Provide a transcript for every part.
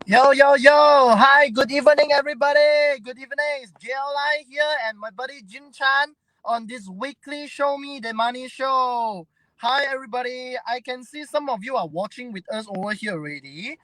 Yo, yo, yo. Hi, good evening, everybody. Good evening. It's JLI here and my buddy Jim Chan on this weekly Show Me the Money show. Hi, everybody. I can see some of you are watching with us over here already.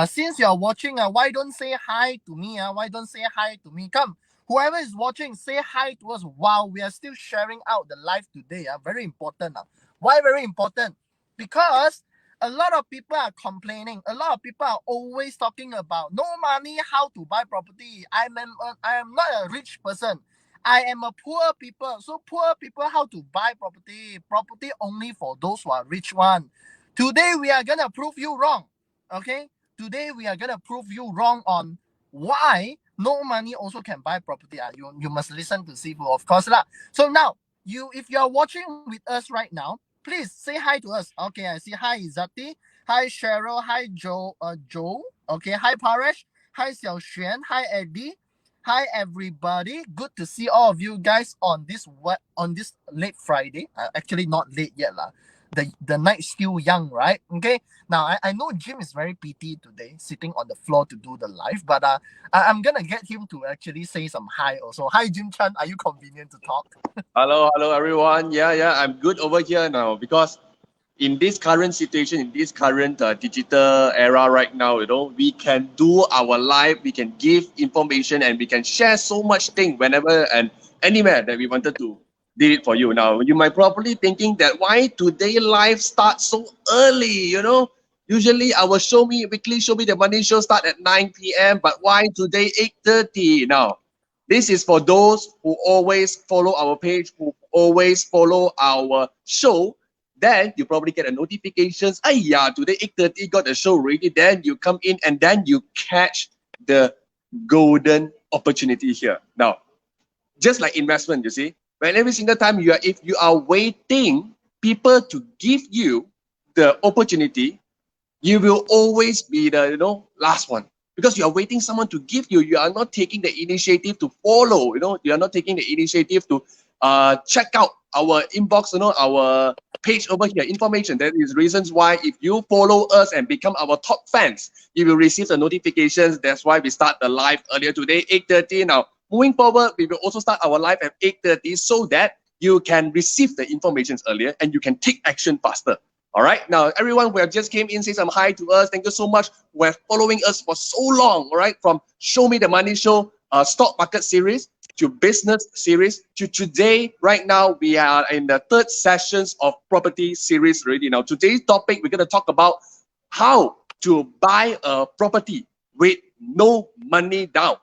Since you are watching, why don't say hi to me? Why don't say hi to me? Come, whoever is watching, say hi to us. Wow, we are still sharing out the live today. Very important. Why very important? Because a lot of people are complaining. A lot of people are always talking about no money, how to buy property. I am not a rich person. I am a poor people. So poor people, how to buy property? Property only for those who are rich one. Today we are gonna prove you wrong. Okay. Today we are gonna prove you wrong on why no money also can buy property. You must listen to Sifu, of course lah. So now if you are watching with us right now, please say hi to us. Okay, I see. Hi, Izati. Hi, Cheryl. Hi, Joe. Okay, hi, Paresh. Hi, Xiaoxuan. Hi, Eddie. Hi, everybody. Good to see all of you guys on this late Friday. Actually, not late yet lah. The night still young, right? Okay. Now I know Jim is very PT today, sitting on the floor to do the live, but I'm gonna get him to actually say some hi also. Hi, Jim Chan. Are you convenient to talk? Hello, everyone. Yeah, I'm good over here now because in this current situation, in this current digital era right now, we can do our live, we can give information, and we can share so much thing whenever and anywhere that we wanted to do it for you. Now, you might probably thinking that why today live starts so early, Usually our weekly Show Me the Money show start at 9 p.m. But why today 8:30 now? This is for those who always follow our page, who always follow our show. Then you probably get a notifications. Today 8:30 got a show ready. Then you come in and then you catch the golden opportunity here. Now, just like investment, you see, when every single time if you are waiting people to give you the opportunity, you will always be the last one. Because you are waiting someone to give you, you are not taking the initiative to follow, you are not taking the initiative to check out our inbox, our page over here, information. That is reasons why if you follow us and become our top fans, you will receive the notifications. That's why we start the live earlier today, 8:30. Now, moving forward, we will also start our live at 8:30 so that you can receive the informations earlier and you can take action faster. All right. Now, everyone who have just came in, say some hi to us. Thank you so much who have following us for so long. All right. From Show Me the Money show, stock market series to business series to today. Right now, we are in the third sessions of property series already. Now, today's topic, we're going to talk about how to buy a property with no money down,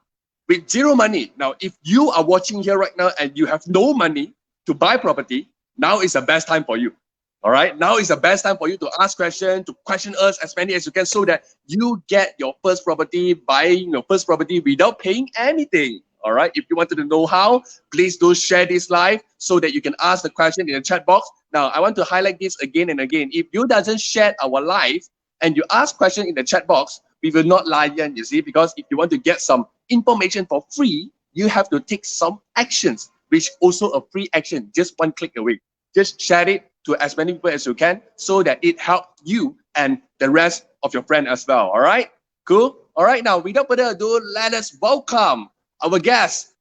with zero money. Now, if you are watching here right now and you have no money to buy property, now is the best time for you. All right, now is the best time for you to ask questions, to question us as many as you can so that you get your first property, buying your first property without paying anything. All right, if you wanted to know how, please do share this live so that you can ask the question in the chat box. Now, I want to highlight this again and again. If you doesn't share our live and you ask question in the chat box, we will not lion, you see, because if you want to get some information for free, you have to take some actions, which also a free action, just one click away. Just share it to as many people as you can so that it helps you and the rest of your friends as well. All right, cool. All right, now without further ado, let us welcome our guest,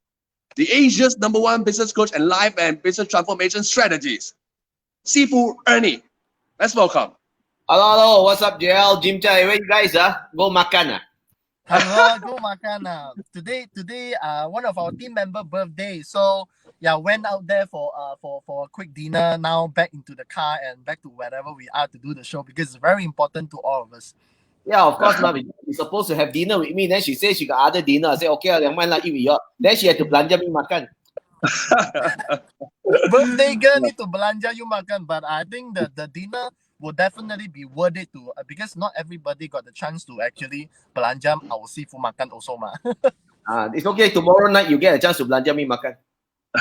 the Asia's #1 business coach and life and business transformation strategist, Sifu Ernie. Let's welcome. Hello, what's up, JL? Jim Chai, where you guys go makan Go makan. Today, one of our team member birthday. So yeah, went out there for a quick dinner. Now back into the car and back to wherever we are to do the show because it's very important to all of us. Yeah, of course, now we're supposed to have dinner with me. Then she says she got other dinner. I say, okay, I might not eat with you. Then she had to belanja me makan. Birthday girl need to belanja you makan, but I think the dinner will definitely be worth it to because not everybody got the chance to actually belanja our seafood makan also ma. It's okay. Tomorrow night you get a chance to belanja me makan.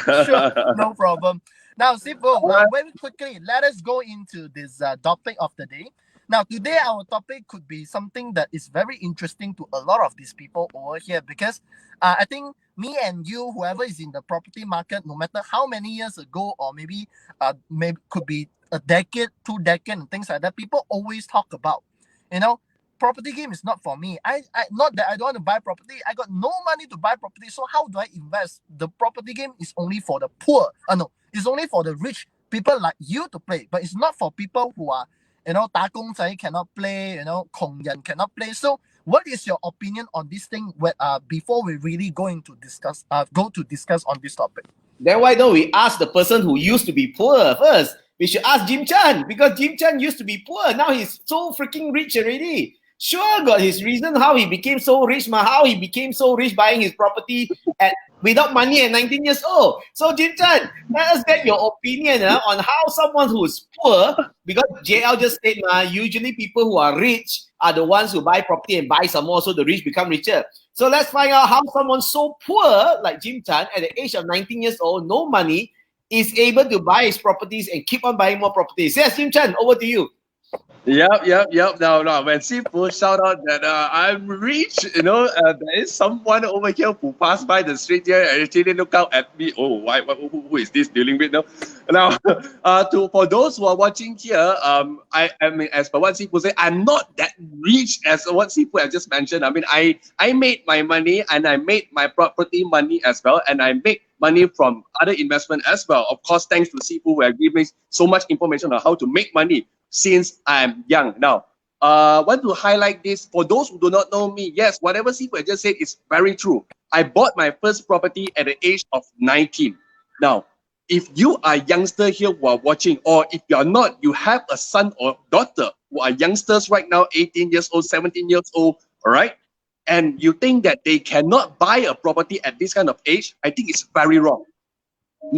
Sure, no problem. Now, Sifu, very quickly, let us go into this topic of the day. Now, today our topic could be something that is very interesting to a lot of these people over here because I think me and you, whoever is in the property market, no matter how many years ago or maybe could be a decade, 2 decades, and things like that, people always talk about, you know, property game is not for me. I not that I don't want to buy property. I got no money to buy property. So how do I invest? The property game is only for the poor. No, it's only for the rich people like you to play. But it's not for people who are, 打工仔 cannot play, 穷人 cannot play. So what is your opinion on this thing before we really go to discuss on this topic? Then why don't we ask the person who used to be poor first? We should ask Jim Chan, because Jim Chan used to be poor. Now he's so freaking rich already. Sure, got his reason how he became so rich, how he became so rich buying his property without money at 19 years old. So Jim Chan, let us get your opinion on how someone who's poor, because JL just said, usually people who are rich are the ones who buy property and buy some more, so the rich become richer. So let's find out how someone so poor like Jim Chan at the age of 19 years old, no money, is able to buy his properties and keep on buying more properties. Yes, Jim Chan, over to you. Yep. Now, when Sifu shout out that I'm rich, there is someone over here who passed by the street here and actually look out at me. Oh, who is this dealing with now? Now, for those who are watching here, I mean, as per what Sifu said, I'm not that rich as what Sifu has just mentioned. I mean, I made my money and I made my property money as well, and I make money from other investment as well. Of course, thanks to Sifu who has given me so much information on how to make money since I'm young. Now, want to highlight this for those who do not know me. Yes, whatever Sifu just said is very true. I bought my first property at the age of 19. Now, if you are youngster here who are watching, or if you are not, you have a son or daughter who are youngsters right now, 18 years old, 17 years old, all right? And you think that they cannot buy a property at this kind of age, I think it's very wrong.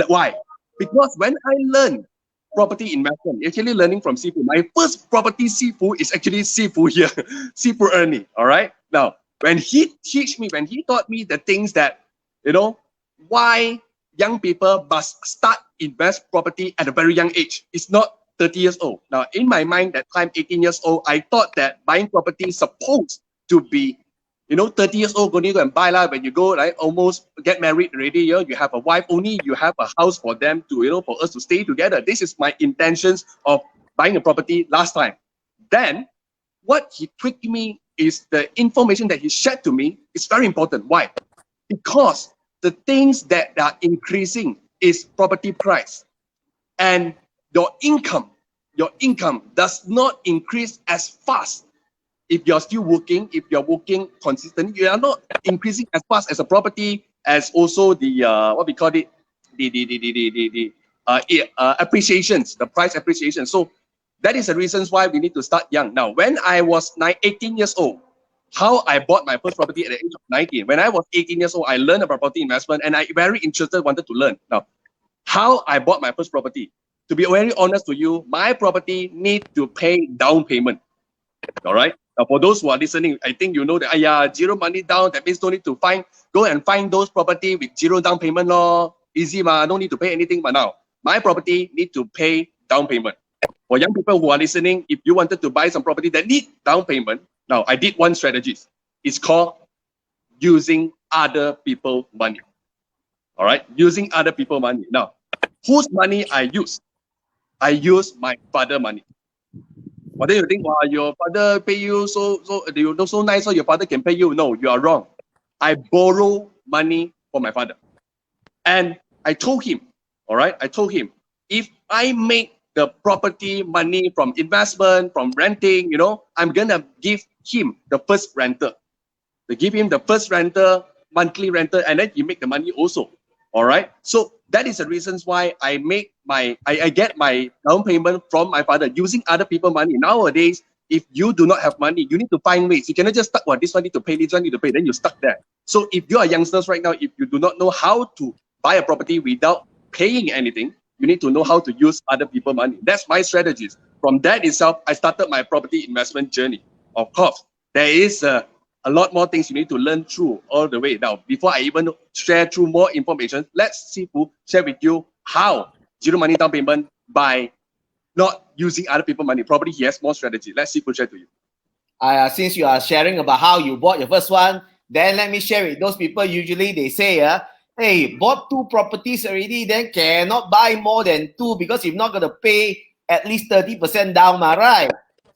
Why? Because when I learned property investment, actually learning from Sifu, my first property Sifu is actually Sifu here, Sifu Ernie, all right? Now, when he taught me the things that, why young people must start invest property at a very young age. It's not 30 years old. Now, in my mind, that time, 18 years old, I thought that buying property is supposed to be 30 years old, going to go and buy when you go, almost get married already, you have a wife, only you have a house for them to, for us to stay together. This is my intentions of buying a property last time. Then, what he tweaked me is the information that he shared to me is very important. Why? Because the things that are increasing is property price. And your income does not increase as fast. If you're still working, if you're working consistently, you are not increasing as fast as a property, as also the what we call it, the appreciations, the price appreciation. So that is the reasons why we need to start young. Now, when I was 18 years old, how I bought my first property at the age of 19. When I was 18 years old, I learned about property investment, and I very interested, wanted to learn. Now, how I bought my first property. To be very honest to you, my property need to pay down payment. All right. Now, for those who are listening, I think you know that zero money down. That means don't need to go and find those property with zero down payment. Easy, don't need to pay anything. But now, my property need to pay down payment. For young people who are listening, if you wanted to buy some property that need down payment, now I did one strategy. It's called using other people's money. All right, using other people's money. Now, whose money I use? I use my father's money. But then you think, wow, your father pay you so nice, so your father can pay you. No, you are wrong. I borrow money from my father. And I told him, all right, if I make the property money from investment, from renting, I'm going to give him the first rental. They give him the first rental, monthly rental, and then he make the money also. All right. So that is the reasons why I get my down payment from my father using other people's money. Nowadays, if you do not have money, you need to find ways. You cannot just stuck, this one need to pay, this one need to pay, then you're stuck there. So if you are youngsters right now, if you do not know how to buy a property without paying anything, you need to know how to use other people's money. That's my strategies. From that itself, I started my property investment journey. Of course, there is a a lot more things you need to learn through all the way. Now, before I even share through more information, let's Sifu share with you how zero money down payment by not using other people's money. Probably he has more strategy. Let's Sifu share to you. Since you are sharing about how you bought your first one, then let me share with those people. Usually they say, hey, bought 2 properties already, then cannot buy more than 2 because you're not going to pay at least 30% down, right?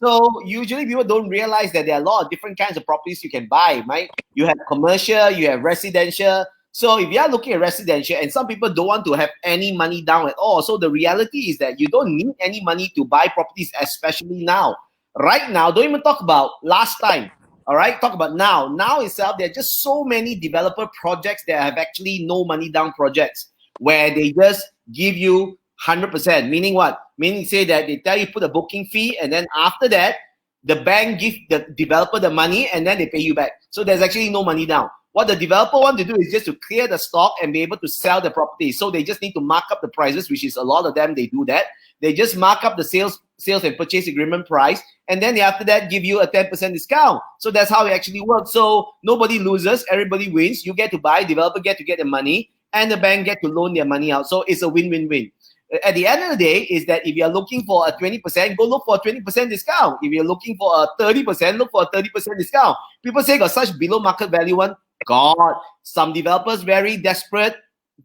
So usually people don't realize that there are a lot of different kinds of properties you can buy, right? You have commercial, you have residential. So if you are looking at residential, and some people don't want to have any money down at all, so the reality is that you don't need any money to buy properties, especially now. Right now, don't even talk about last time. All right, talk about now. Now itself, there are just so many developer projects that have actually no money down projects where they just give you 100%. Meaning what? Meaning say that they tell you put a booking fee, and then after that, the bank give the developer the money, and then they pay you back. So there's actually no money down. What the developer want to do is just to clear the stock and be able to sell the property. So they just need to mark up the prices, which is a lot of them, they do that. They just mark up the sales and purchase agreement price, and then after that give you a 10% discount. So that's how it actually works. So nobody loses, everybody wins. You get to buy, developer get to get the money, and the bank get to loan their money out. So it's a win-win-win. At the end of the day is that if you're looking for a 20%, go look for a 20% discount. If you're looking for a 30%, look for a 30% discount. People say got such below market value one. God, some developers very desperate.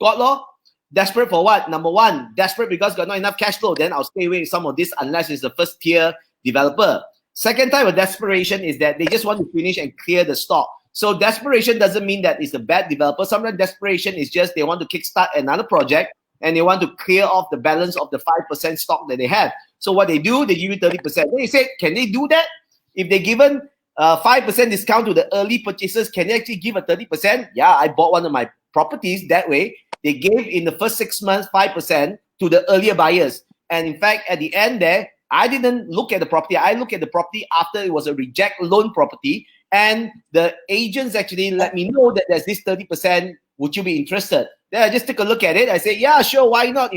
God law, desperate for what? Number one, desperate because got not enough cash flow. Then I'll stay away with some of this unless it's a first tier developer. Second type of desperation is that they just want to finish and clear the stock. So desperation doesn't mean that it's a bad developer. Sometimes desperation is just they want to kickstart another project and they want to clear off the balance of the 5% stock that they have. So what they do, they give you 30%. Then you say, can they do that? If they given 5% discount to the early purchasers, can they actually give a 30%? Yeah, I bought one of my properties that way. They gave in the first 6 months 5% to the earlier buyers. And in fact, at the end there, I didn't look at the property. I looked at the property after it was a reject loan property. And the agents actually let me know that there's this 30%. Would you be interested? Then I just took a look at it. I say, yeah, sure, why not?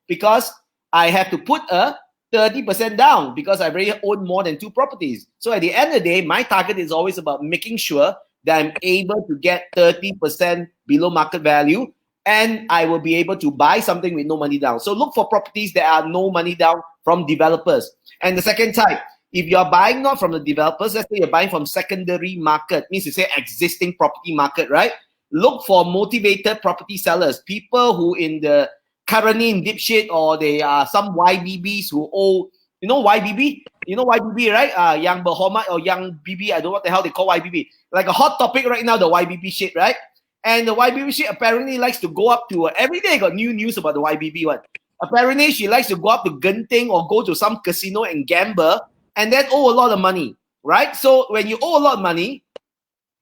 Because I have to put a 30% down because I already own more than 2 properties. So at the end of the day, my target is always about making sure that I'm able to get 30% below market value, and I will be able to buy something with no money down. So look for properties that are no money down from developers. And the second type, if you're buying not from the developers, let's say you're buying from secondary market, means you say existing property market, right? Look for motivated property sellers, people who in the currently in deep shit, or they are some YBBs who owe, YBB? You know YBB, right? Young Bahama or Young BB, I don't know what the hell they call YBB. Like a hot topic right now, the YBB shit, right? And the YBB shit apparently likes to go up to, every day got new news about the YBB one. Apparently she likes to go up to Genting or go to some casino and gamble and then owe a lot of money, right? So when you owe a lot of money,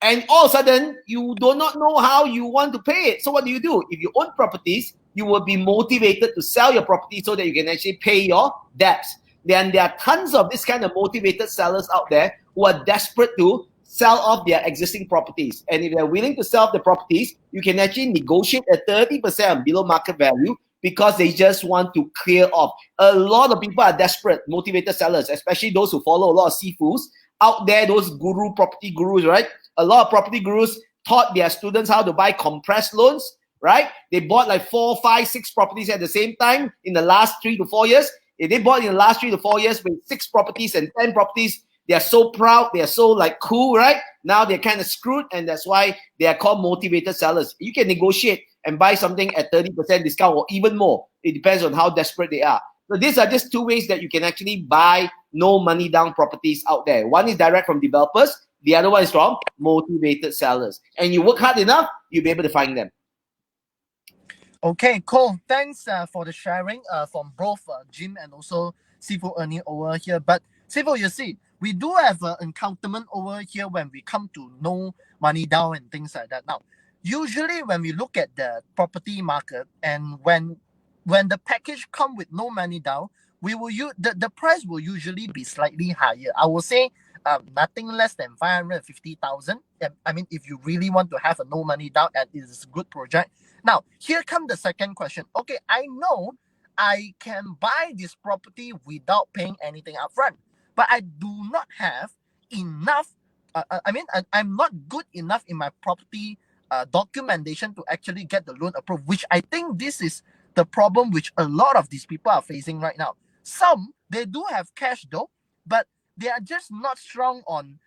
and all of a sudden, you do not know how you want to pay it. So what do? If you own properties, you will be motivated to sell your property so that you can actually pay your debts. Then there are tons of this kind of motivated sellers out there who are desperate to sell off their existing properties. And if they're willing to sell the properties, you can actually negotiate at 30% below market value because they just want to clear off. A lot of people are desperate, motivated sellers, especially those who follow a lot of Sifus out there, those property gurus, right? A lot of property gurus taught their students how to buy compressed loans, right? They bought like 4, 5, 6 properties at the same time in the last 3 to 4 years. If they bought in the last 3 to 4 years with 6 properties and 10 properties, they are so proud, they are so like cool, right? Now they're kind of screwed, and that's why they are called motivated sellers. You can negotiate and buy something at 30% discount or even more. It depends on how desperate they are. So these are just 2 ways that you can actually buy no money down properties out there. One is direct from developers. The other one is from motivated sellers. And you work hard enough, you'll be able to find them. Okay, cool. Thanks for the sharing from both Jim and also Sifu Ernie over here. But Sifu, you see, we do have an encounterment over here when we come to no money down and things like that. Now, usually when we look at the property market and when the package come with no money down, we will the price will usually be slightly higher. I will say nothing less than 550,000. I mean, if you really want to have a no money down and it is a good project. Now, here comes the second question. Okay, I know I can buy this property without paying anything upfront, but I do not have enough I'm not good enough in my property documentation to actually get the loan approved, which I think this is the problem which a lot of these people are facing right now. Some, they do have cash though, but they are just not strong on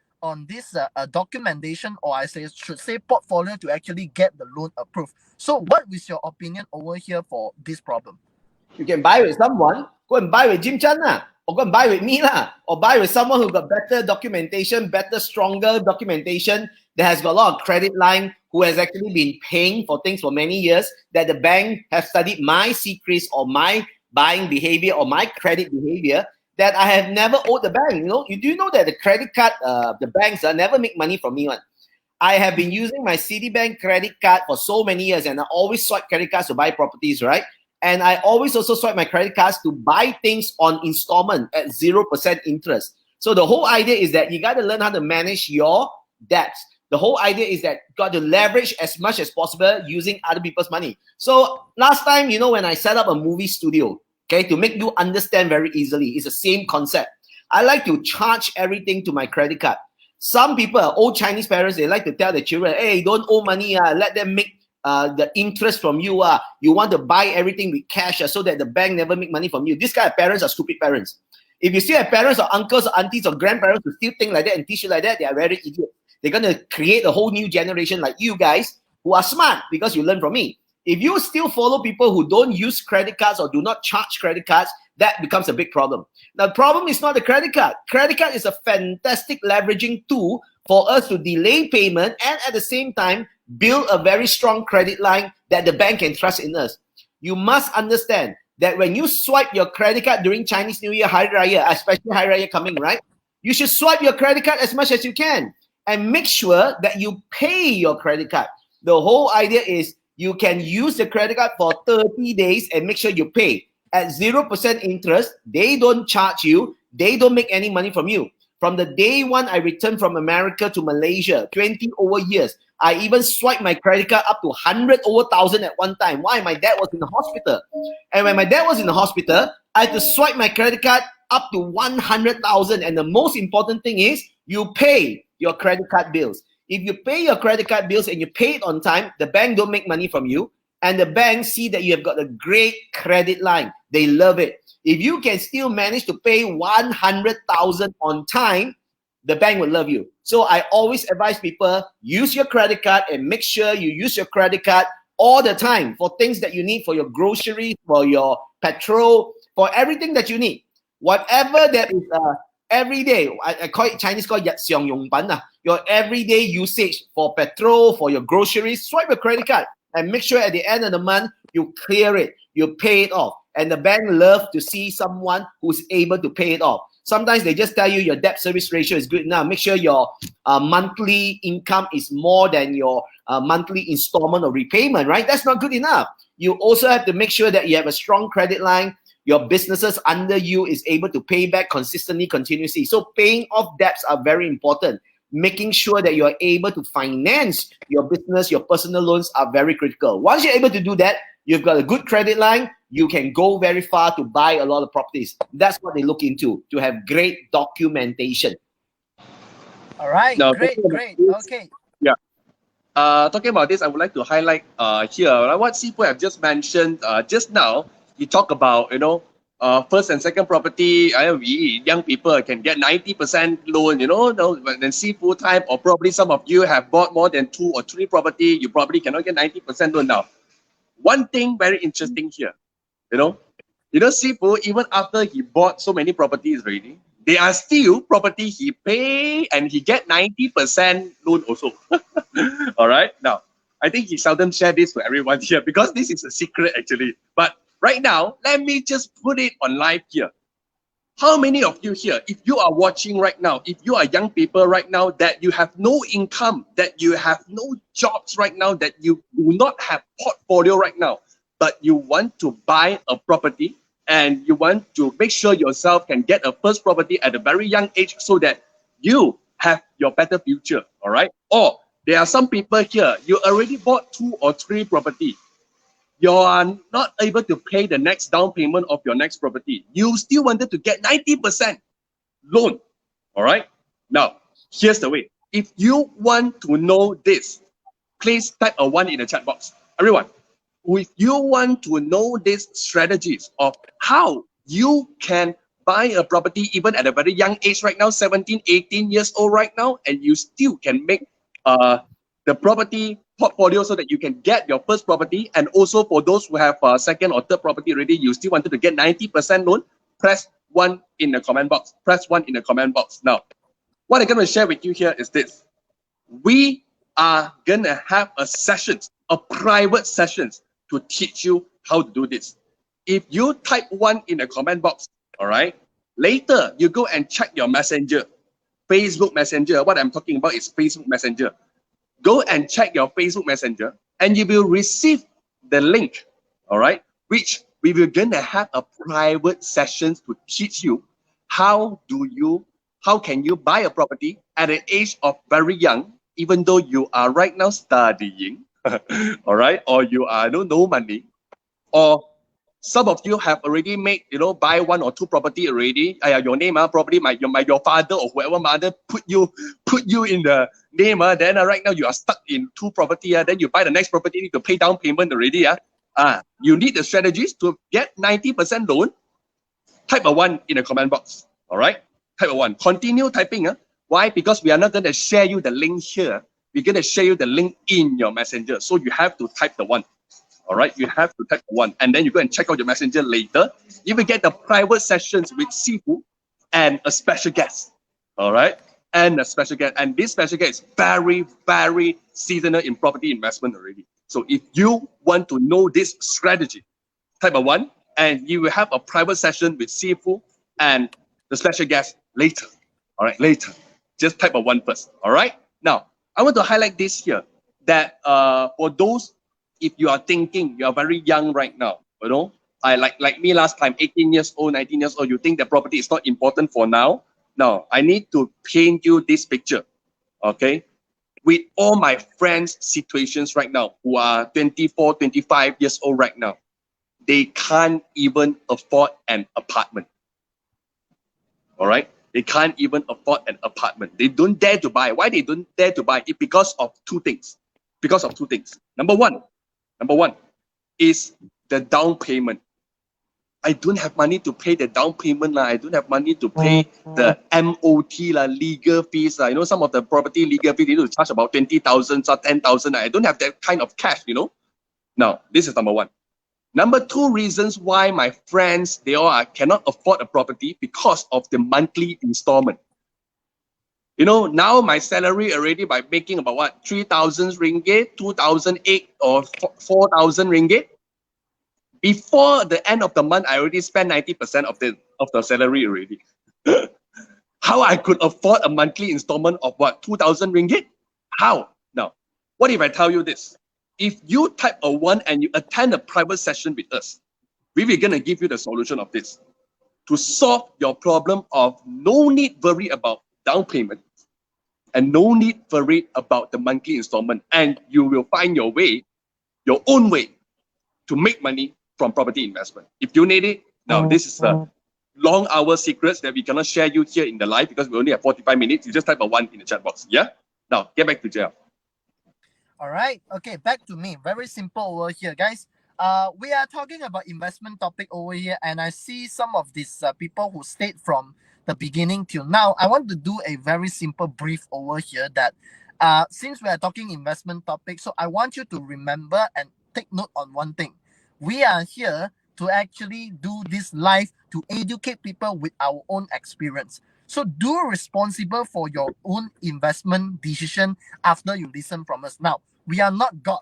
this documentation, or should say portfolio, to actually get the loan approved. So what is your opinion over here for this problem? You can buy with someone, go and buy with Jim Chan lah, or go and buy with me lah, or buy with someone who got better documentation, better, stronger documentation, that has got a lot of credit line, who has actually been paying for things for many years, that the bank have studied my secrets or my buying behavior or my credit behavior, that I have never owed the bank. You do know that the credit card, the banks never make money from me one. I have been using my Citibank credit card for so many years, and I always swipe credit cards to buy properties, right? And I always also swipe my credit cards to buy things on installment at 0% interest. So the whole idea is that you got to learn how to manage your debts. The whole idea is that you got to leverage as much as possible using other people's money. So last time, when I set up a movie studio, okay, to make you understand very easily, it's the same concept. I like to charge everything to my credit card. Some people, old Chinese parents, they like to tell their children, hey, don't owe money, let them make the interest from you. You want to buy everything with cash so that the bank never make money from you. This kind of parents are stupid parents. If you still have parents or uncles or aunties or grandparents who still think like that and teach you like that, they are very idiot. They're going to create a whole new generation like you guys who are smart because you learn from me. If you still follow people who don't use credit cards or do not charge credit cards, that becomes a big problem. Now, the problem is not the credit card. Credit card is a fantastic leveraging tool for us to delay payment and at the same time build a very strong credit line that the bank can trust in us. You must understand that when you swipe your credit card during Chinese New Year, Hari Raya, especially Hari Raya coming, right? You should swipe your credit card as much as you can and make sure that you pay your credit card. The whole idea is you can use the credit card for 30 days and make sure you pay at 0% interest. They don't charge you. They don't make any money from you. From the day one I returned from America to Malaysia, 20 over years, I even swiped my credit card up to 100 over 1,000 at one time. Why? My dad was in the hospital. And when my dad was in the hospital, I had to swipe my credit card up to 100,000. And the most important thing is you pay your credit card bills. If you pay your credit card bills and you pay it on time, the bank don't make money from you. And the bank see that you have got a great credit line. They love it. If you can still manage to pay 100,000 on time, the bank will love you. So I always advise people, use your credit card and make sure you use your credit card all the time for things that you need, for your groceries, for your petrol, for everything that you need. Whatever that is every day, I call it Chinese called yat xiong yong ban, your everyday usage for petrol, for your groceries, swipe your credit card and make sure at the end of the month, you clear it, you pay it off. And the bank loves to see someone who's able to pay it off. Sometimes they just tell you your debt service ratio is good enough. Make sure your monthly income is more than your monthly installment or repayment, right? That's not good enough. You also have to make sure that you have a strong credit line. Your businesses under you is able to pay back consistently, continuously. So paying off debts are very important. Making sure that you are able to finance your business, your personal loans are very critical. Once you're able to do that, you've got a good credit line, you can go very far to buy a lot of properties. That's what they look into, to have great documentation. All right, Now, great. Okay. Yeah. Talking about this, I would like to highlight here what Sifu have just mentioned just now. He talked about, first and second property. We young people can get 90% loan, then Sifu type, or probably some of you have bought more than 2 or 3 property, you probably cannot get 90% loan now. One thing very interesting here, Sifu, even after he bought so many properties already, they are still property he pay and he get 90% loan also. All right. Now, I think he seldom share this to everyone here because this is a secret actually. But right now, let me just put it on live here. How many of you here, if you are watching right now, if you are young people right now, that you have no income, that you have no jobs right now, that you do not have portfolio right now, but you want to buy a property and you want to make sure yourself can get a first property at a very young age so that you have your better future, all right? Or there are some people here, you already bought 2 or 3 property. You are not able to pay the next down payment of your next property. You still wanted to get 90% loan. All right. Now, here's the way. If you want to know this, please type a 1 in the chat box. Everyone, if you want to know these strategies of how you can buy a property even at a very young age right now, 17, 18 years old right now, and you still can make the property portfolio so that you can get your first property, and also for those who have a second or third property already, you still wanted to get 90% loan, press 1 in the comment box. Press 1 in the comment box. Now, what I'm going to share with you here is this. We are going to have a private sessions to teach you how to do this. If you type 1 in the comment box, all right, later you go and check your messenger, Facebook Messenger. What I'm talking about is Facebook Messenger. Go and check your Facebook Messenger and you will receive the link, all right, which we will gonna have a private sessions to teach you how can you buy a property at an age of very young, even though you are right now studying, all right, or you are no money, or some of you have already made, buy 1 or 2 property already. Your name, probably your father or whoever mother put you in the name. Then right now you are stuck in 2 property. Then you buy the next property, you need to pay down payment already. You need the strategies to get 90% loan. Type a 1 in the comment box. All right, type a 1. Continue typing. Why? Because we are not going to share you the link here. We're going to share you the link in your messenger. So you have to type the 1. All right, you have to type 1, and then you go and check out your messenger later. You will get the private sessions with Sifu and a special guest. All right, and a special guest, and this special guest is very, very seasonal in property investment already. So if you want to know this strategy, type a 1, and you will have a private session with Sifu and the special guest later. All right, later. Just type a 1 first. All right. Now I want to highlight this here that for those. If you are thinking you are very young right now, I like me last time, 18 years old, 19 years old, you think that property is not important for now. Now, I need to paint you this picture, okay? With all my friends' situations right now, who are 24, 25 years old right now, they can't even afford an apartment, all right? They can't even afford an apartment. They don't dare to buy. Why they don't dare to buy? It's because of 2 things. Because of 2 things. Number one is the down payment. I don't have money to pay the down payment. I don't have money to pay the MOT, legal fees. Some of the property legal fees, they need to charge about 20,000 or 10,000. I don't have that kind of cash, Now, this is number 1. Number 2 reasons why my friends, they all cannot afford a property because of the monthly installment. Now my salary already by making about 3,000 ringgit, 2,008 or 4,000 ringgit. Before the end of the month, I already spent 90% of the salary already. How I could afford a monthly installment of 2,000 ringgit? How? Now, what if I tell you this? If you type a 1 and you attend a private session with us, we will gonna give you the solution of this to solve your problem of no need worry about down payment. And no need worry about the monthly installment, and you will find your own way to make money from property investment. If you need it, now this is the long hour secrets that we cannot share you here in the live because we only have 45 minutes. You just type a 1 in the chat box. Yeah. Now get back to JL. All right. Okay, back to me. Very simple over here, guys. We are talking about investment topic over here, and I see some of these people who stayed from the beginning till now. I want to do a very simple brief over here that since we are talking investment topic, so I want you to remember and take note on one thing. We are here to actually do this live to educate people with our own experience. So do responsible for your own investment decision after you listen from us. Now, we are not God,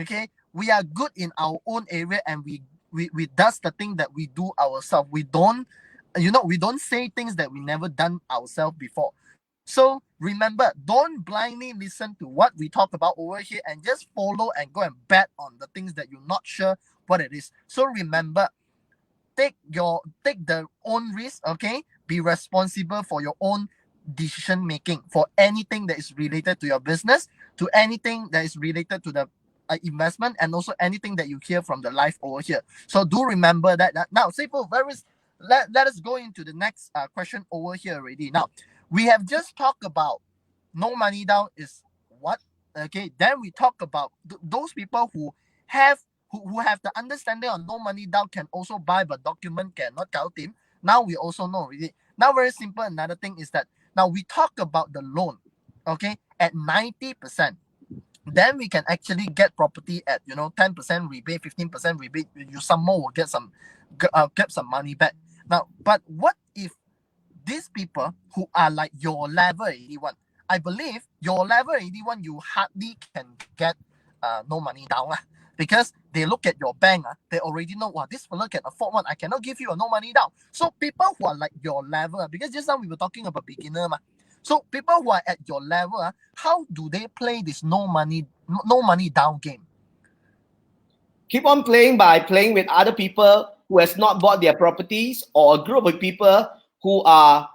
okay? We are good in our own area, and we does the thing that we do ourselves. We don't say things that we never done ourselves before. So remember, don't blindly listen to what we talk about over here and just follow and go and bet on the things that you're not sure what it is. So remember, take the own risk, okay? Be responsible for your own decision making for anything that is related to your business, to anything that is related to the investment, and also anything that you hear from the live over here. So do remember that. Now, Sifu, let us go into the next question over here already. Now, we have just talked about no money down is what? Okay, then we talk about those people who have the understanding of no money down can also buy, but document cannot count him. Now we also know already. Now very simple. Another thing is that now we talk about the loan, okay, at 90%. Then we can actually get property at 10% rebate, 15% rebate. You some more will get some money back. Now, but what if these people who are like your level 81? I believe your level 81, you hardly can get no money down because they look at your bank, they already know, wow, this fellow can afford one. I cannot give you a no money down. So people who are like your level, because just now we were talking about beginner, so people who are at your level, how do they play this no money down game? Keep on playing by playing with other people who has not bought their properties, or a group of people who are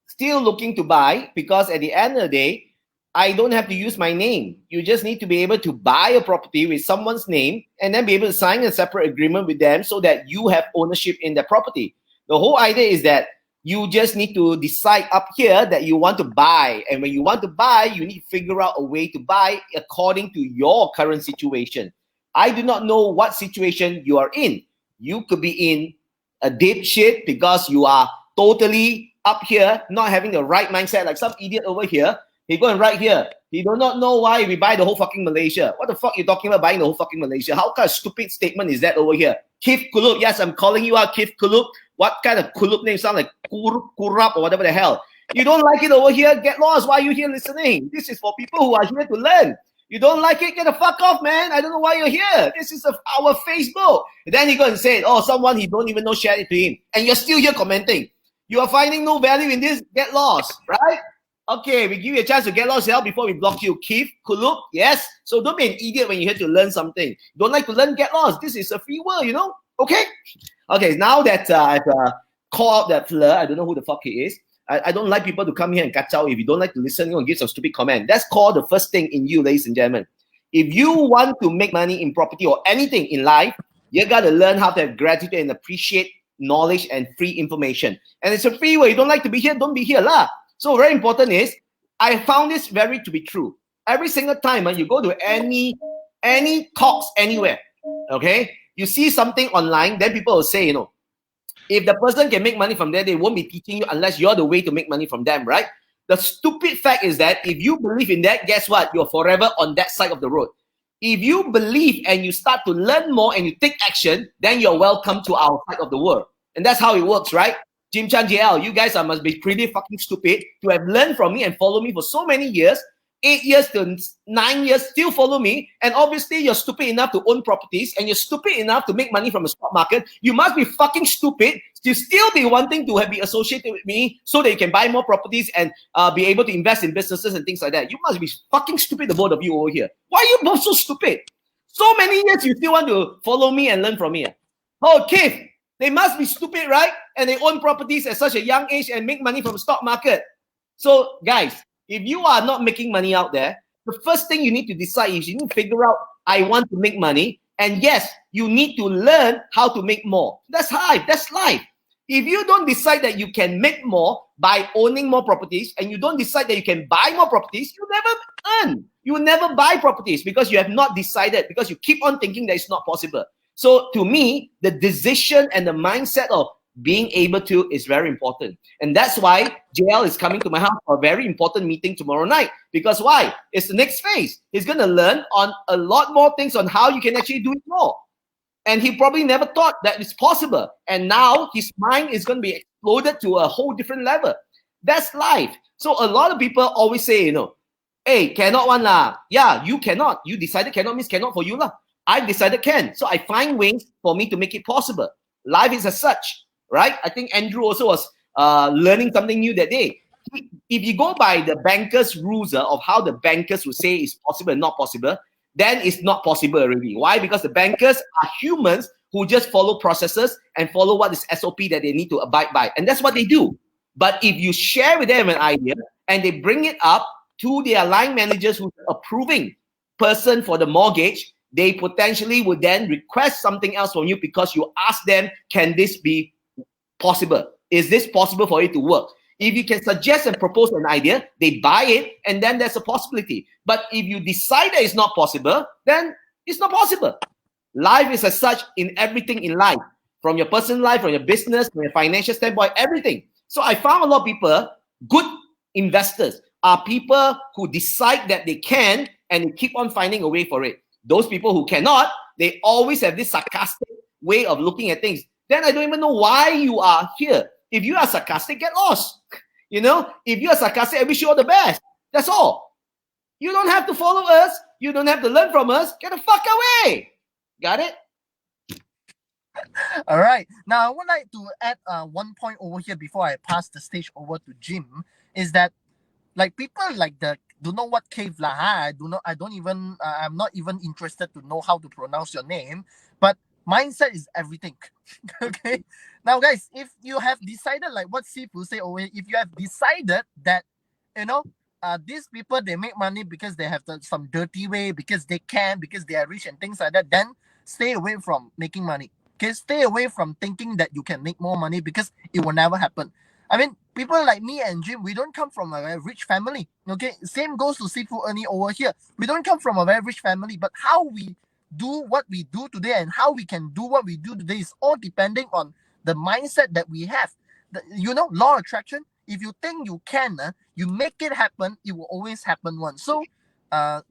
still looking to buy, because at the end of the day, I don't have to use my name. You just need to be able to buy a property with someone's name and then be able to sign a separate agreement with them so that you have ownership in the property. The whole idea is that you just need to decide up here that you want to buy. And when you want to buy, you need to figure out a way to buy according to your current situation. I do not know what situation you are in. You could be in a deep shit because you are totally up here, not having the right mindset, like some idiot over here. He go and write here. He do not know why we buy the whole fucking Malaysia. What the fuck you talking about buying the whole fucking Malaysia? How kind of stupid statement is that over here? Kif Kulub. Yes, I'm calling you out, Kif Kulub. What kind of Kulub name sound like Kurap or whatever the hell? You don't like it over here? Get lost. Why are you here listening? This is for people who are here to learn. You don't like it? Get the fuck off, man. I don't know why you're here. This is our Facebook. And then he go and say, oh, someone he don't even know shared it to him. And you're still here commenting. You are finding no value in this. Get lost, right? Okay, we give you a chance to get lost here before we block you. Keith, Kuluk, yes. So don't be an idiot when you're here to learn something. Don't like to learn, get lost. This is a free world, you know? Okay? Okay, now that I've called out that flirt, I don't know who the fuck he is. I don't like people to come here and catch out. If you don't like to listen, you want to give some stupid comment. That's called the first thing in you, ladies and gentlemen. If you want to make money in property or anything in life, you got to learn how to have gratitude and appreciate knowledge and free information. And it's a free way. You don't like to be here, don't be here lah. So very important is, I found this to be true. Every single time you go to any talks anywhere, okay, you see something online, then people will say, if the person can make money from there, they won't be teaching you unless you're the way to make money from them, right? The stupid fact is that if you believe in that, guess what? You're forever on that side of the road. If you believe and you start to learn more and you take action, then you're welcome to our side of the world. And that's how it works, right? Jim Chan JL, you guys must be pretty fucking stupid to have learned from me and follow me for so many years, 8 years to 9 years, still follow me. And obviously you're stupid enough to own properties and you're stupid enough to make money from the stock market. You must be fucking stupid to still be wanting to be associated with me so that you can buy more properties and be able to invest in businesses and things like that. You must be fucking stupid, the both of you over here. Why are you both so stupid? So many years you still want to follow me and learn from me. Oh, Keith, they must be stupid, right? And they own properties at such a young age and make money from the stock market. So, guys, if you are not making money out there, the first thing you need to decide is you need to figure out, I want to make money. And yes, you need to learn how to make more. That's life. That's life. If you don't decide that you can make more by owning more properties, and you don't decide that you can buy more properties, you never earn. You will never buy properties because you have not decided, because you keep on thinking that it's not possible. So to me, the decision and the mindset of being able to is very important. And that's why JL is coming to my house for a very important meeting tomorrow night. Because why? It's the next phase. He's going to learn on a lot more things on how you can actually do it more. And he probably never thought that it's possible. And now his mind is going to be exploded to a whole different level. That's life. So a lot of people always say, hey, cannot one lah. Yeah, you cannot. You decided cannot means cannot for you lah. I decided can. So I find ways for me to make it possible. Life is as such, right? I think Andrew also was learning something new that day. If you go by the bankers' rules of how the bankers will say it's possible and not possible, then it's not possible already. Why? Because the bankers are humans who just follow processes and follow what is SOP that they need to abide by. And that's what they do. But if you share with them an idea and they bring it up to their line managers who's approving person for the mortgage, they potentially would then request something else from you because you ask them, can this be possible? Is this possible for it to work? If you can suggest and propose an idea, they buy it, and then there's a possibility. But if you decide that it's not possible, then it's not possible. Life is as such in everything in life, from your personal life, from your business, from your financial standpoint, everything. So I found a lot of people, good investors, are people who decide that they can and keep on finding a way for it. Those people who cannot, they always have this sarcastic way of looking at things. Then I don't even know why you are here. If you are sarcastic, get lost. You know, if you are sarcastic, I wish you all the best. That's all. You don't have to follow us. You don't have to learn from us. Get the fuck away. Got it? All right. Now I would like to add one point over here before I pass the stage over to Jim. Is that like people like the don't know what cave lah? I'm not even interested to know how to pronounce your name. But mindset is everything. Okay. Now, guys, if you have decided like what Sifu say over here, if you have decided that these people they make money because they have some dirty way, because they can, because they are rich and things like that, then stay away from making money. Okay, stay away from thinking that you can make more money because it will never happen. I mean, people like me and Jim, we don't come from a very rich family. Okay, same goes to Sifu Ernie over here. We don't come from a very rich family, but how we do what we do today and how we can do what we do today is all depending on the mindset that we have. Law of attraction. If you think you can, you make it happen, it will always happen once. So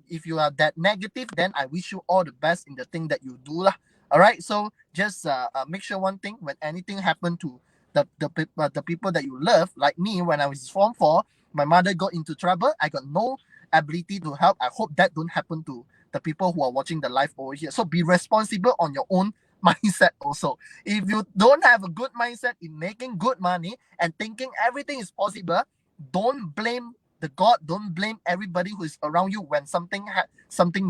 if you are that negative, then I wish you all the best in the thing that you do lah. All right, so just make sure one thing: when anything happen to the people that you love, like me, when I was Form 4, my mother got into trouble. I got no ability to help. I hope that don't happen to the people who are watching the live over here. So be responsible on your own mindset also. If you don't have a good mindset in making good money and thinking everything is possible, don't blame the God, don't blame everybody who is around you when something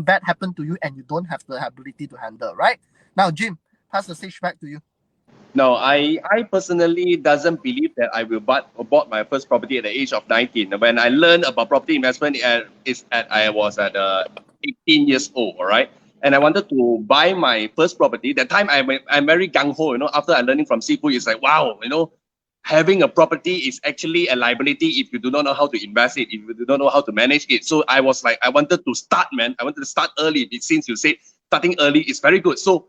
bad happened to you and you don't have the ability to handle, right? Now, Jim, pass the stage back to you. No, I personally doesn't believe that I will bought my first property at the age of 19. When I learned about property investment, I was at 18 years old, all right? And I wanted to buy my first property. That time I'm very gung-ho, after I learning from Sifu, it's like, wow, having a property is actually a liability if you do not know how to invest it, if you do not know how to manage it. So I was like, I wanted to start, man. I wanted to start early. Since you say starting early is very good. So,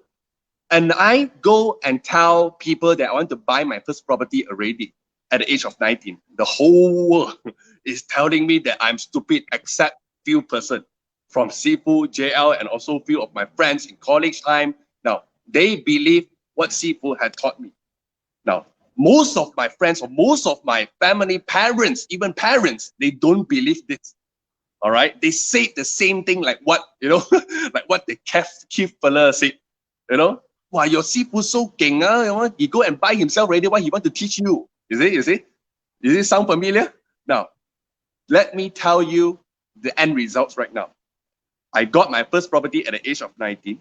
and I go and tell people that I want to buy my first property already at the age of 19. The whole world is telling me that I'm stupid, except few person from Sifu, JL, and also few of my friends in college time. Now, they believe what Sifu had taught me. Now, most of my friends or most of my family, parents, even parents, they don't believe this. All right, they say the same thing like what like what the Keith fella said. Wow, your Sifu so king, he go and buy himself already. What he want to teach you? You see? Does it sound familiar? Now, let me tell you the end results right now. I got my first property at the age of 19.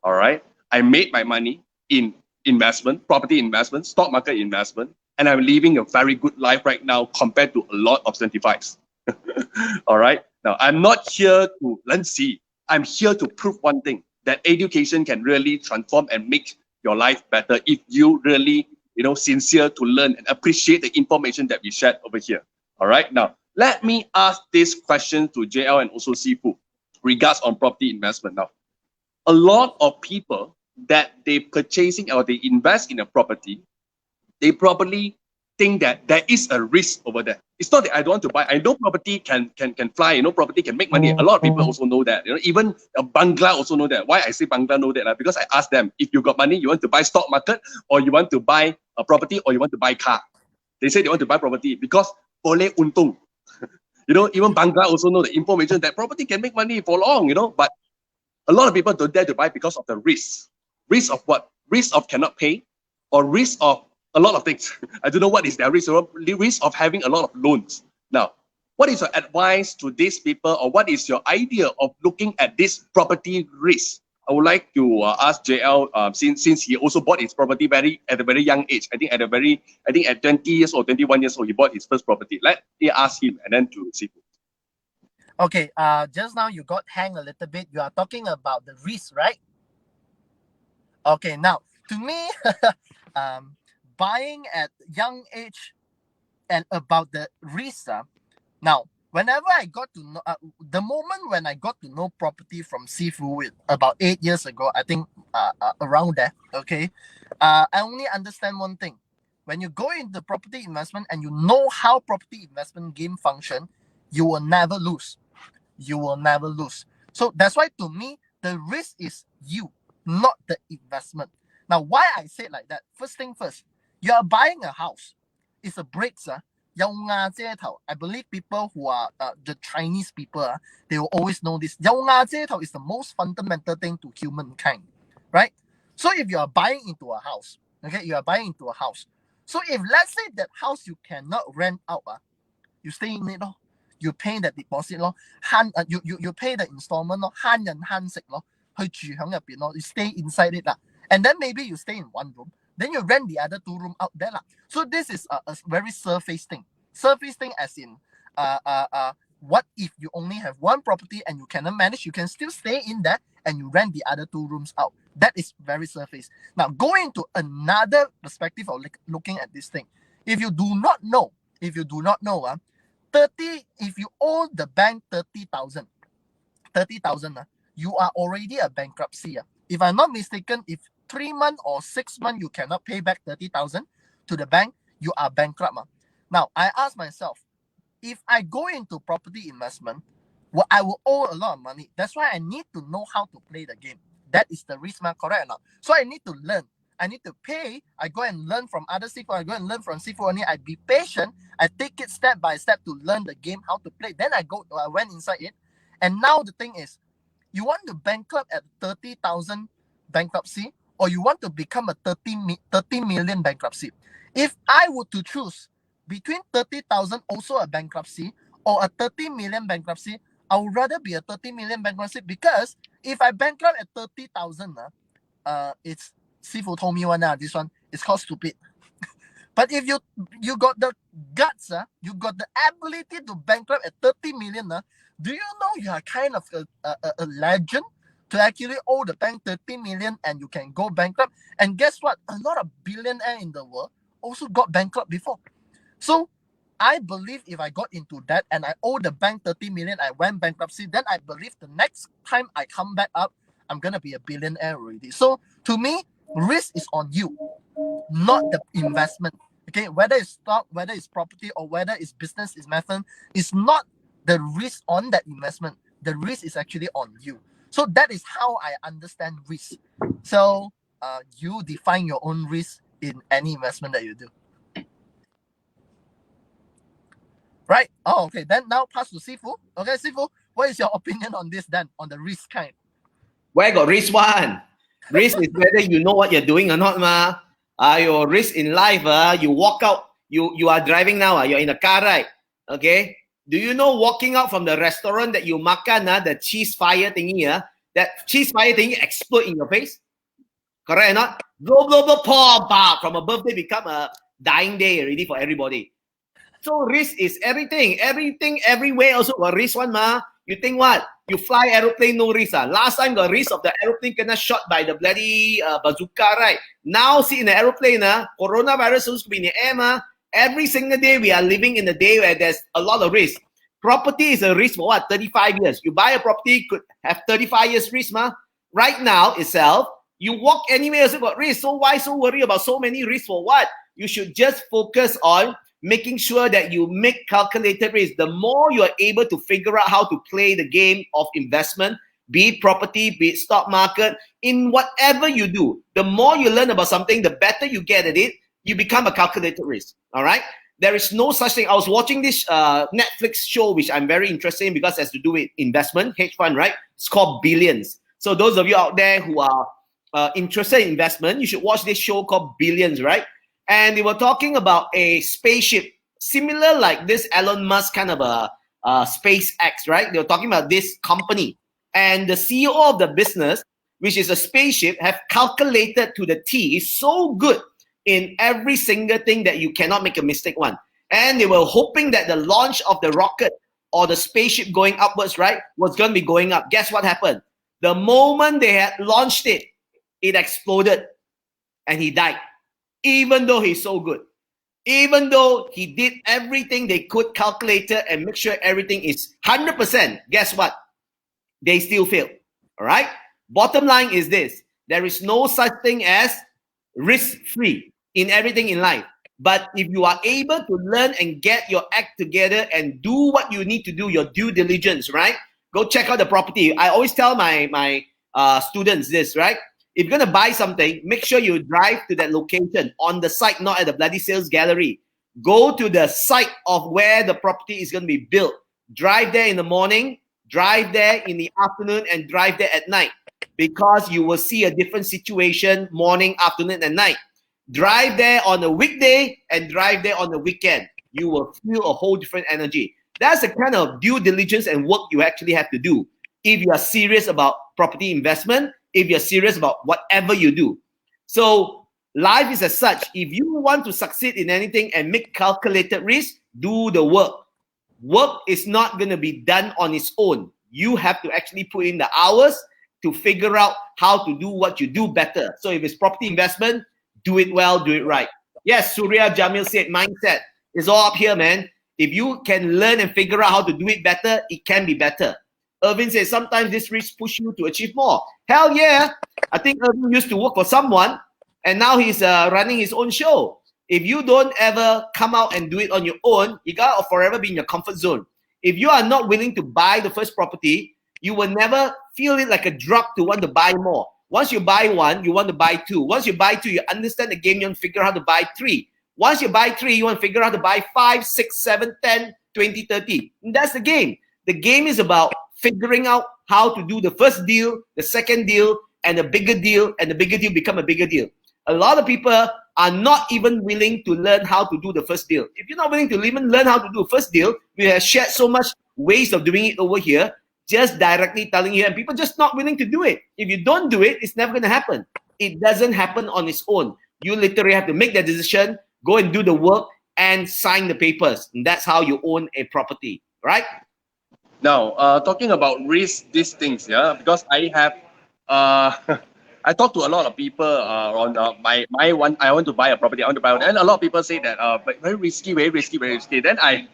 All right, I made my money in investment, property investment, stock market investment, and I'm living a very good life right now compared to a lot of 75s. All right. Now, I'm not here to see. I'm here to prove one thing, that education can really transform and make your life better if you really, sincere to learn and appreciate the information that we shared over here. All right. Now, let me ask this question to JL and also Sifu regards on property investment. Now, a lot of people that they purchasing or they invest in a property, they probably think that there is a risk over there. It's not that I don't want to buy. I know property can fly. Property can make money. A lot of people also know that. Even a Bangla also know that. Why I say Bangla know that? Because I asked them, if you got money, you want to buy stock market, or you want to buy a property, or you want to buy car. They say they want to buy property because boleh untung. Even Bangla also know the information that property can make money for long. But a lot of people don't dare to buy because of the risk. Risk of what? Risk of cannot pay, or risk of a lot of things. I don't know what is their risk. The risk of having a lot of loans. Now, what is your advice to these people, or what is your idea of looking at this property risk? I would like to ask JL, since he also bought his property at a very young age. I think at 20 years or 21 years old, he bought his first property. Let me ask him and then to see. Okay, just now you got hang a little bit. You are talking about the risk, right? Okay, now to me, buying at young age and about the risk. Now, whenever I got to know, the moment when I got to know property from Sifu with about 8 years ago, I think around that, okay, I only understand one thing. When you go into property investment and you know how property investment game function, you will never lose. You will never lose. So that's why to me, the risk is you, not the investment. Now, why I say it like that? First thing first, you are buying a house. It's a bricks. I believe people who are the Chinese people, they will always know this. Is the most fundamental thing to humankind, right? So if you are buying into a house, okay, you are buying into a house. So if let's say that house you cannot rent out, you stay in it, you pay the deposit, you pay the installment, 慳人慳食去住響入邊you stay inside it and then maybe you stay in one room, then you rent the other 2 rooms out there So this is a very surface thing. Surface thing as in what if you only have one property and you cannot manage, you can still stay in there and you rent the other 2 rooms out. That is very surface. Now going to another perspective of looking at this thing. If you do not know, 30, if you owe the bank 30,000, you are already a bankruptcy. If I'm not mistaken, if 3 months or 6 months you cannot pay back 30,000 to the bank, you are bankrupt. Now, I ask myself, if I go into property investment, well, I will owe a lot of money. That's why I need to know how to play the game. That is the risk, correct or not? So I need to learn. I need to pay. I go and learn from other Sifu. I go and learn from Sifu only. I be patient. I take it step by step to learn the game, how to play. Then I went inside it. And now the thing is, you want to bankrupt at 30,000 bankruptcy, or you want to become a 30 million bankruptcy. If I were to choose between 30,000 also a bankruptcy or a 30 million bankruptcy, I would rather be a 30 million bankruptcy, because if I bankrupt at 30,000, it's Sifu told me this one is called stupid. But if you got the guts, you got the ability to bankrupt at 30 million, do you know you are kind of a legend to actually owe the bank 30 million and you can go bankrupt? And guess what? A lot of billionaires in the world also got bankrupt before. So I believe if I got into that and I owe the bank 30 million, I went bankruptcy, then I believe the next time I come back up, I'm going to be a billionaire already. So to me, risk is on you, not the investment. Okay, whether it's stock, whether it's property, or whether it's business, is method, it's not the risk on that investment. The risk is actually on you. So that is how I understand risk. So you define your own risk in any investment that you do. Right? Oh, okay. Then now pass to Sifu. Okay, Sifu, what is your opinion on this then, on the risk kind? Where got risk one? Risk is whether you know what you're doing or not, ma. Your risk in life, you walk out, you are driving now, you're in a car, right? Okay. Do you know walking out from the restaurant that you makan, the cheese fire thingy, that cheese fire thingy explode in your face? Correct or not? Blow, blow, blow, pop, pop. From a birthday become a dying day already for everybody. So risk is everything. Everything, everywhere also got risk one, ma. You think what? You fly aeroplane, no risk. Last time got risk of the aeroplane gonna shot by the bloody bazooka, right? Now see in the aeroplane, coronavirus supposed to be in the air, ma. Every single day we are living in a day where there's a lot of risk. Property is a risk for what? 35 years. You buy a property, could have 35 years risk, ma. Right now itself, you walk anywhere also got risk. So why so worry about so many risks for what? You should just focus on making sure that you make calculated risk. The more you are able to figure out how to play the game of investment, be it property, be it stock market, in whatever you do, the more you learn about something, the better you get at it, you become a calculated risk. All right? There is no such thing. I was watching this Netflix show, which I'm very interested in because it has to do with investment, hedge fund, right? It's called Billions. So those of you out there who are interested in investment, you should watch this show called Billions, right? And they were talking about a spaceship, similar like this Elon Musk kind of a SpaceX, right? They were talking about this company. And the CEO of the business, which is a spaceship, have calculated to the T. Is so good in every single thing that you cannot make a mistake one. And they were hoping that the launch of the rocket or the spaceship going upwards, right, was going to be going up. Guess what happened? The moment they had launched it, it exploded and he died. Even though he's so good. Even though he did everything they could, calculated and make sure everything is 100%, guess what? They still fail. All right? Bottom line is this. There is no such thing as risk-free in everything in life. But if you are able to learn and get your act together and do what you need to do, your due diligence, right? Go check out the property. I always tell my students this, right? If you're going to buy something, make sure you drive to that location on the site, not at the bloody sales gallery. Go to the site of where the property is going to be built. Drive there in the morning, drive there in the afternoon, and drive there at night, because you will see a different situation morning, afternoon, and night. Drive there on a weekday and drive there on the weekend. You will feel a whole different energy. That's the kind of due diligence and work you actually have to do if you are serious about property investment, if you're serious about whatever you do. So life is as such. If you want to succeed in anything and make calculated risk, do the work. Work is not going to be done on its own. You have to actually put in the hours to figure out how to do what you do better. So if it's property investment, do it well, do it right. Yes, Surya Jamil said mindset is all up here, man. If you can learn and figure out how to do it better, it can be better. Irvin says sometimes this risk push you to achieve more. Hell yeah. I think Irvin used to work for someone and now he's running his own show. If you don't ever come out and do it on your own, you gotta forever be in your comfort zone. If you are not willing to buy the first property, you will never feel it like a drug to want to buy more. Once you buy one, you want to buy two. Once you buy two, you understand the game, you want to figure out how to buy three. Once you buy three, you want to figure out how to buy 5, 6, 7, 10, 20, 30. And that's the game. The game is about figuring out how to do the first deal, the second deal, and the bigger deal, and the bigger deal become a bigger deal. A lot of people are not even willing to learn how to do the first deal. If you're not willing to even learn how to do the first deal, we have shared so much ways of doing it over here, just directly telling you, and people just not willing to do it. If you don't do it, it's never going to happen. It doesn't happen on its own. You literally have to make that decision, go and do the work, and sign the papers. And that's how you own a property, right? Now, talking about risk, these things, yeah, because I have, I talk to a lot of people on my one. I want to buy a property. I want to buy one, and a lot of people say that but very risky, very risky, very risky. Then I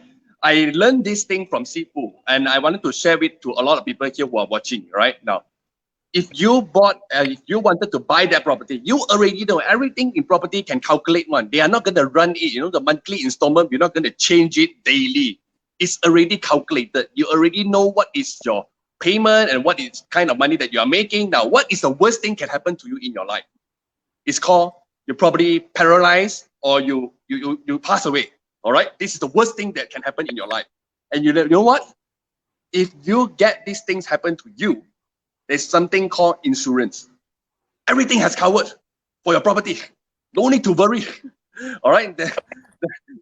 learned this thing from Sifu, and I wanted to share it to a lot of people here who are watching right now. If you bought, if you wanted to buy that property, you already know everything in property can calculate one. They are not going to run it. You know, the monthly installment, you're not going to change it daily. It's already calculated. You already know what is your payment and what is kind of money that you are making. Now, what is the worst thing can happen to you in your life? It's called you're probably paralyzed or you pass away. All right, this is the worst thing that can happen in your life. And you know what? If you get these things happen to you, there's something called insurance. Everything has covered for your property. No need to worry. All right,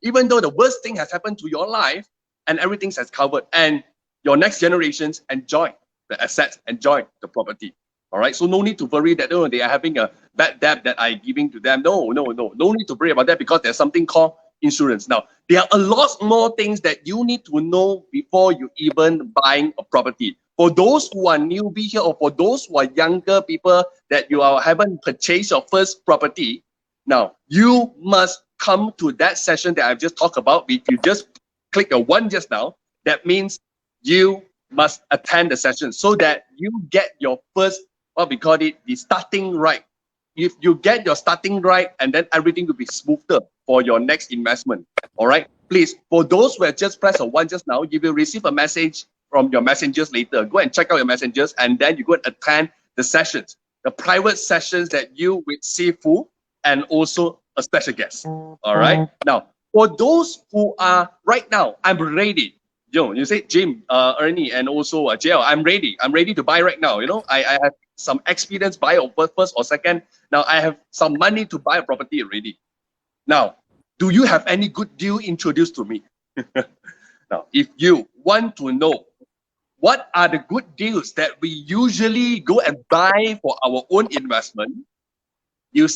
even though the worst thing has happened to your life, and everything has covered, and your next generations enjoy the assets, enjoy the property. All right, so no need to worry that they are having a bad debt that I'm giving to them. No need to worry about that, because there's something called insurance. Now, there are a lot more things that you need to know before you even buying a property. For those who are newbie here, or for those who are younger people that haven't purchased your first property, now you must come to that session that I've just talked about. If you just click the one just now, that means you must attend the session so that you get your first, what we call it, the starting right. If you get your starting right, and then everything will be smoother for your next investment. All right, please, for those who have just pressed a one just now, you will receive a message from your messengers later. Go and check out your messengers, and then you go and attend the sessions, the private sessions that you with Sifu and also a special guest. All right, now for those who are right now, I'm ready. You say Jim, Ernie, and also JL, I'm ready. I'm ready to buy right now. You know, I have some experience buy of first or second. Now I have some money to buy a property already. Now, do you have any good deal introduced to me? Now, if you want to know what are the good deals that we usually go and buy for our own investment, you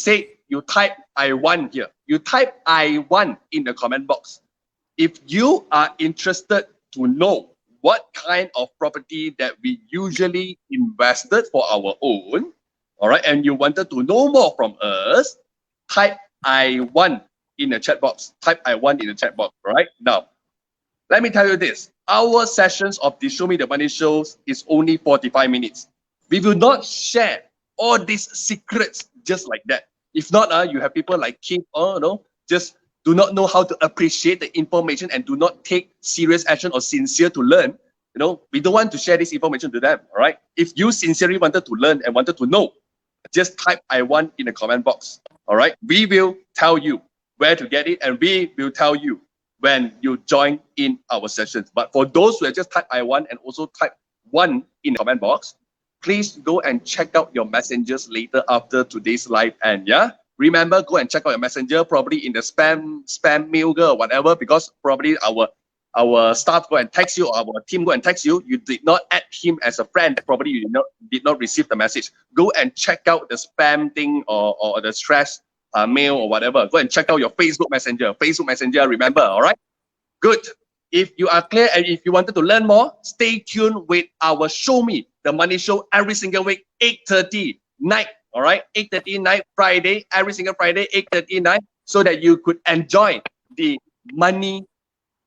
type I want here. You type I want in the comment box. If you are interested to know what kind of property that we usually invested for our own, all right, and you wanted to know more from us, type I want in the chat box. Type I want in the chat box. All right. Now, let me tell you this. Our sessions of the Show Me the Money shows is only 45 minutes. We will not share all these secrets just like that. If not, you have people like Keith, just do not know how to appreciate the information and do not take serious action or sincere to learn. We don't want to share this information to them. All right. If you sincerely wanted to learn and wanted to know, just type I want in the comment box. All right. We will tell you where to get it, and we will tell you when you join in our sessions. But for those who have just typed I want and also type 1 in the comment box, please go and check out your messengers later after today's live. And remember, go and check out your messenger, probably in the spam mail or whatever, because probably our staff go and text you, or our team go and text you. You did not add him as a friend. Probably you did not receive the message. Go and check out the spam thing or the stress mail or whatever. Go and check out your Facebook Messenger. Remember, all right? Good. If you are clear and if you wanted to learn more, stay tuned with our Show Me the Money show every single week, 8:30 night. All right, 8:30 night Friday, every single Friday, 8:30 night, so that you could enjoy the money,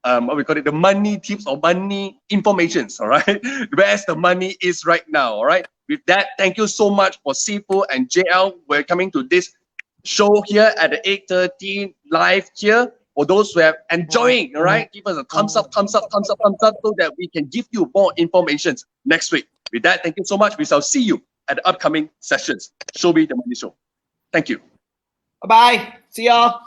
the money tips or money informations. All right, where's the money is right now. All right. With that, thank you so much for Sifu and JL. We're coming to this show here at the 8:30 live here. For those who are enjoying, all right, give us a thumbs up, so that we can give you more information next week. With that, thank you so much. We shall see you at the upcoming sessions. Show Me the Money show. Thank you. Bye-bye. See y'all.